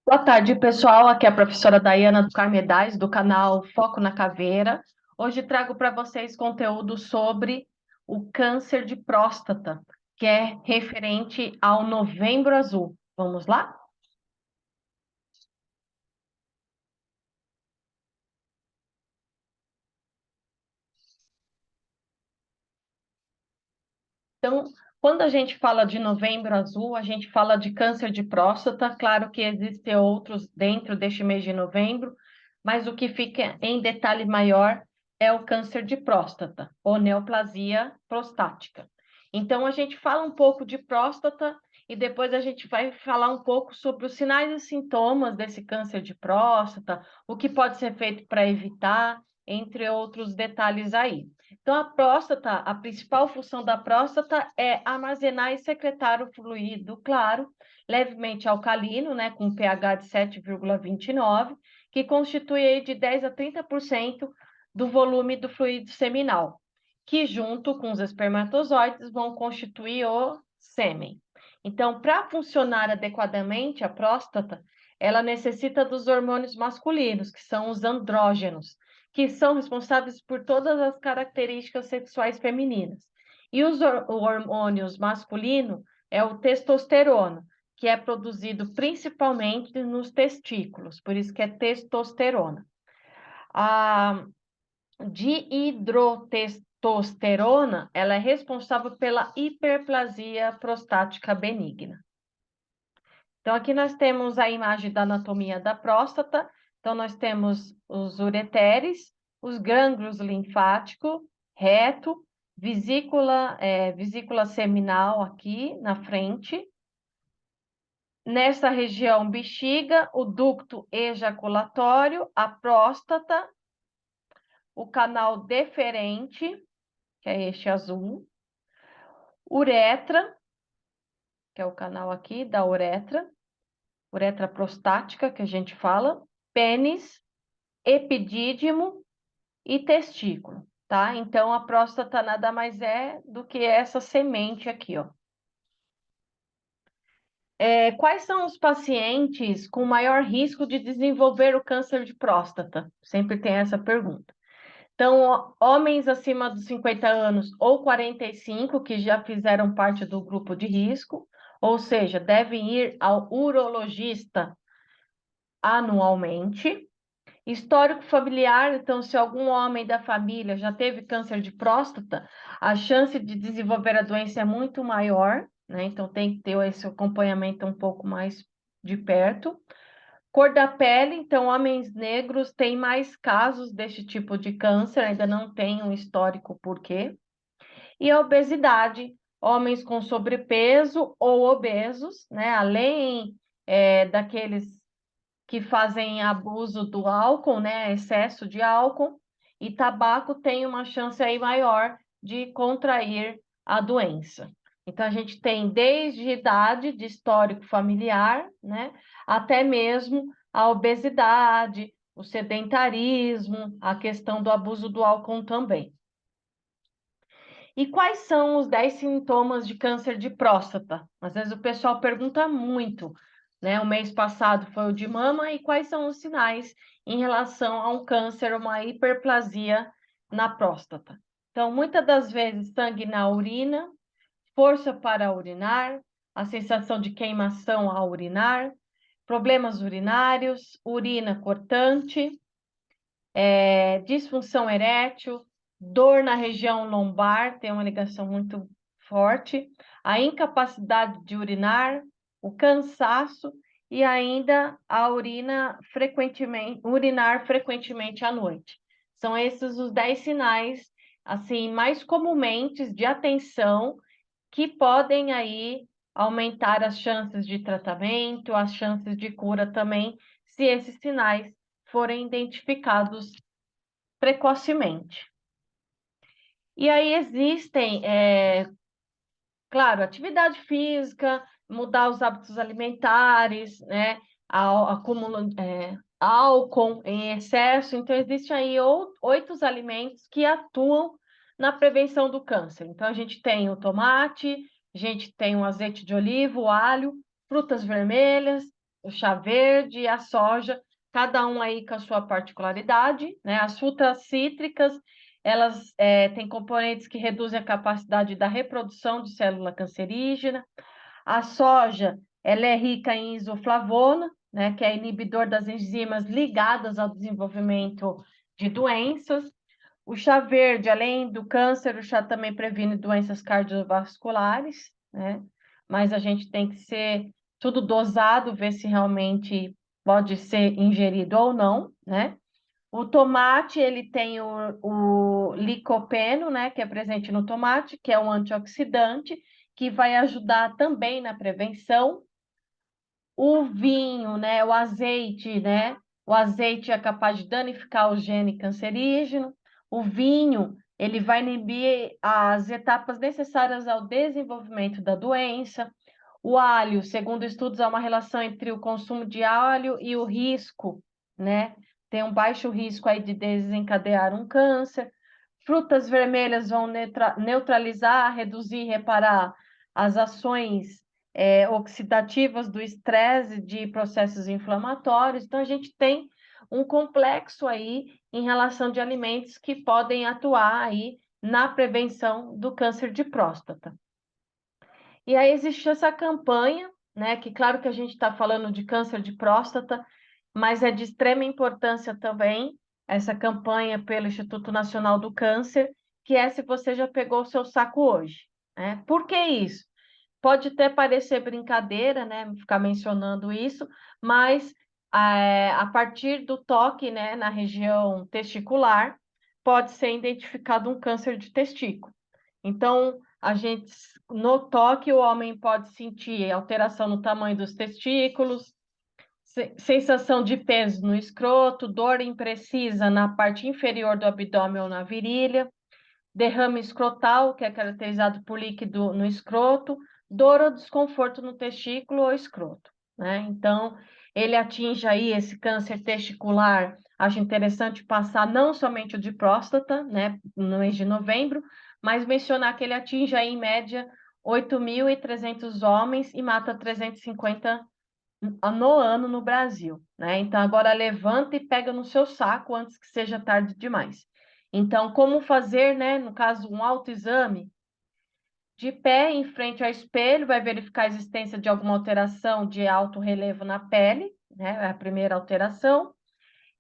Boa tarde, pessoal. Aqui é a professora Daiana do Carmedais, do canal Foco na Caveira. Hoje trago para vocês conteúdo sobre o câncer de próstata, que é referente ao Novembro Azul. Vamos lá? Então, quando a gente fala de Novembro Azul, a gente fala de câncer de próstata. Claro que existem outros dentro deste mês de novembro, mas o que fica em detalhe maior é o câncer de próstata, ou neoplasia prostática. Então, a gente fala um pouco de próstata e depois a gente vai falar um pouco sobre os sinais e sintomas desse câncer de próstata, o que pode ser feito para evitar, entre outros detalhes aí. Então, a próstata, a principal função da próstata é armazenar e secretar o fluido claro, levemente alcalino, né, com pH de 7,29, que constitui aí de 10 a 30% do volume do fluido seminal, que junto com os espermatozoides vão constituir o sêmen. Então, para funcionar adequadamente a próstata, ela necessita dos hormônios masculinos, que são os andrógenos, que são responsáveis por todas as características sexuais femininas. E os hormônios masculinos é o testosterona, que é produzido principalmente nos testículos, por isso que é testosterona. A dihidrotestosterona, ela é responsável pela hiperplasia prostática benigna. Então, aqui nós temos a imagem da anatomia da próstata. Então, nós temos os ureteres, os gânglios linfáticos, reto, vesícula seminal aqui na frente. Nessa região, bexiga, o ducto ejaculatório, a próstata, o canal deferente, que é este azul, uretra, que é o canal aqui da uretra prostática, que a gente fala, pênis, epidídimo e testículo, tá? Então, a próstata nada mais é do que essa semente aqui, ó. Quais são os pacientes com maior risco de desenvolver o câncer de próstata? Sempre tem essa pergunta. Então, homens acima dos 50 anos ou 45 que já fizeram parte do grupo de risco, ou seja, devem ir ao urologista anualmente. Histórico familiar, então, se algum homem da família já teve câncer de próstata, a chance de desenvolver a doença é muito maior, né? Então, tem que ter esse acompanhamento um pouco mais de perto. Cor da pele, então, homens negros têm mais casos deste tipo de câncer, ainda não tem um histórico por quê. E a obesidade, homens com sobrepeso ou obesos, né? Além daqueles que fazem abuso do álcool, né, excesso de álcool, e tabaco tem uma chance aí maior de contrair a doença. Então, a gente tem desde idade de histórico familiar, né, até mesmo a obesidade, o sedentarismo, a questão do abuso do álcool também. E quais são os 10 sintomas de câncer de próstata? Às vezes o pessoal pergunta muito, né? O mês passado foi o de mama, e quais são os sinais em relação a um câncer, uma hiperplasia na próstata? Então, muitas das vezes, sangue na urina, força para urinar, a sensação de queimação ao urinar, problemas urinários, urina cortante, disfunção erétil, dor na região lombar, tem uma ligação muito forte, a incapacidade de urinar, o cansaço e ainda a urinar frequentemente à noite. São esses os 10 sinais assim mais comumente de atenção que podem aí aumentar as chances de tratamento, as chances de cura também, se esses sinais forem identificados precocemente. E aí existem, claro, atividade física, mudar os hábitos alimentares, né? Acúmulo, álcool em excesso. Então, existem aí 8 alimentos que atuam na prevenção do câncer. Então, a gente tem o tomate, a gente tem o azeite de oliva, o alho, frutas vermelhas, o chá verde e a soja, cada um aí com a sua particularidade, né? As frutas cítricas, elas têm componentes que reduzem a capacidade da reprodução de célula cancerígena. A soja, ela é rica em isoflavona, né, que é inibidor das enzimas ligadas ao desenvolvimento de doenças. O chá verde, além do câncer, o chá também previne doenças cardiovasculares, né? Mas a gente tem que ser tudo dosado, ver se realmente pode ser ingerido ou não, né? O tomate, ele tem o licopeno, né, que é presente no tomate, que é um antioxidante, que vai ajudar também na prevenção. O vinho, né, o azeite, né? O azeite é capaz de danificar o gene cancerígeno. O vinho, ele vai inibir as etapas necessárias ao desenvolvimento da doença. O alho, segundo estudos, há uma relação entre o consumo de alho e o risco, né? Tem um baixo risco aí de desencadear um câncer. Frutas vermelhas vão neutralizar, reduzir, reparar as ações oxidativas do estresse de processos inflamatórios. Então, a gente tem um complexo aí em relação de alimentos que podem atuar aí na prevenção do câncer de próstata. E aí existe essa campanha, né, que claro que a gente está falando de câncer de próstata, mas é de extrema importância também essa campanha pelo Instituto Nacional do Câncer, que é se você já pegou o seu saco hoje, né? Por que isso? Pode até parecer brincadeira, né, ficar mencionando isso, mas a partir do toque, né, na região testicular, pode ser identificado um câncer de testículo. Então, a gente, no toque, o homem pode sentir alteração no tamanho dos testículos, sensação de peso no escroto, dor imprecisa na parte inferior do abdômen ou na virilha, derrame escrotal, que é caracterizado por líquido no escroto, dor ou desconforto no testículo ou escroto, né? Então, ele atinge aí esse câncer testicular. Acho interessante passar não somente o de próstata, né, no mês de novembro, mas mencionar que ele atinge aí, em média, 8.300 homens e mata 350 no ano no Brasil, né? Então, agora levanta e pega no seu saco antes que seja tarde demais. Então, como fazer, né? No caso, um autoexame, de pé em frente ao espelho, vai verificar a existência de alguma alteração de alto relevo na pele, né? É a primeira alteração.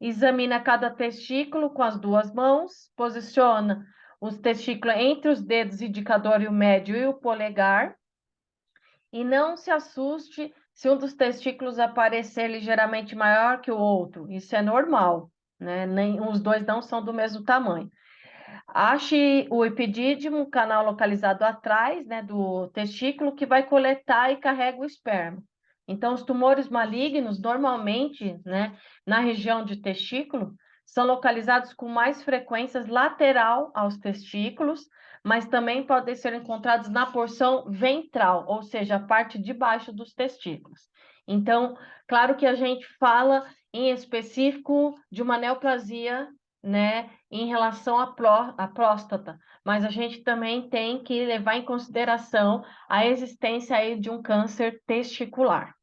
Examina cada testículo com as duas mãos, posiciona os testículos entre os dedos indicador e o médio e o polegar, e não se assuste se um dos testículos aparecer ligeiramente maior que o outro. Isso é normal, né? Nem, os dois não são do mesmo tamanho. Ache o epidídimo, um canal localizado atrás, né, do testículo, que vai coletar e carrega o esperma. Então, os tumores malignos, normalmente, né, na região de testículo, são localizados com mais frequências lateral aos testículos, mas também podem ser encontrados na porção ventral, ou seja, a parte de baixo dos testículos. Então, claro que a gente fala em específico de uma neoplasia, né, em relação à próstata, mas a gente também tem que levar em consideração a existência aí de um câncer testicular.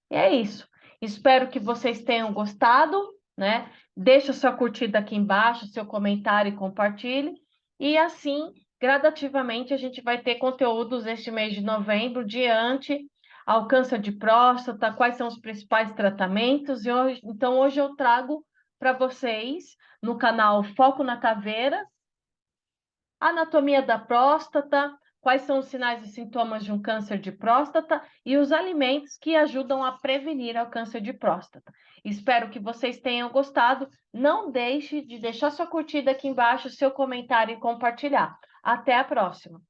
E é isso. Espero que vocês tenham gostado, né? Deixa sua curtida aqui embaixo, seu comentário e compartilhe. E assim, gradativamente, a gente vai ter conteúdos este mês de novembro diante ao câncer de próstata, quais são os principais tratamentos. E hoje, então, hoje eu trago para vocês, no canal Foco na Caveira, anatomia da próstata, quais são os sinais e sintomas de um câncer de próstata e os alimentos que ajudam a prevenir o câncer de próstata. Espero que vocês tenham gostado. Não deixe de deixar sua curtida aqui embaixo, seu comentário e compartilhar. Até a próxima!